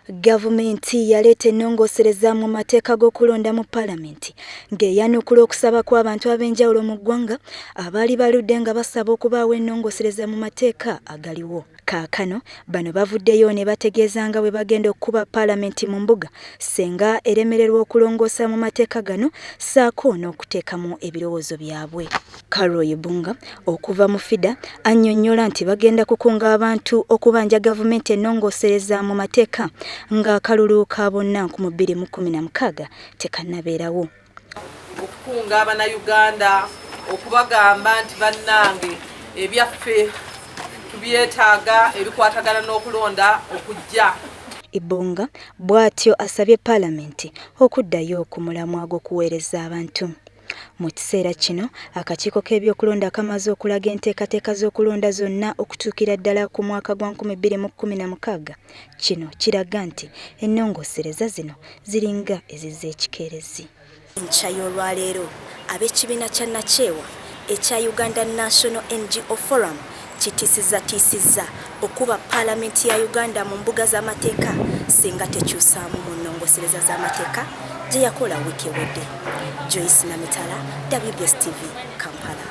Gavumenti yaleeta ennongosereza mu mateeka g'okulonda mu Paalamenti ng'eyanukula okusaba kw'abantu ab'enjawulo mu ggwanga abaali baludde nga basaba okubaawo ennongosereza mu mateeka agaliwo. Kaakano bano bavuddeyo ne bategeeza nga bwe bagenda okukuba Paalamenti mu mbuga senga eremererwa okulongoosa mu mateeka gano ssaako n'okuteekamu ebirowoozo byabwe. Carol Bunga okuva mu FIDA annyonnyola nti bagenda kukunga abantu okubanja gavumenti ennongosereza mu mateeka ng'akalulu ka bonna 2016 tekannabeerawo. Okukunga Abannayuganda okubagamba nti bannange ebyaffe tubyetaaga ebikwatagana n'okulonda okujja. Ibunga bw'atyo asabye Paalamenti okuddayo ku mulamwa gw'okuweereza abantu. Mu kiseera kino akakiiko k'ebyokulonda kamaze okulaga enteekateeka z'okulonda zonna okutuukira ddala ku mwaka gwa 2016. Kino kiraga nti ennongosereza zino ziringa eziz'ekikeerezi. Enkya y'olwaleero ab'ekibiina kya Nakyewa ekya Uganda National NGO Forum kitiisizza okuba Paalamenti ya Uganda mu mbuga z'amateeka singa tekyusaamu mu nnongosereza z'amateeka gye yakola wiiki ewedde. Joyce Namitala, WBS TV, Kampala.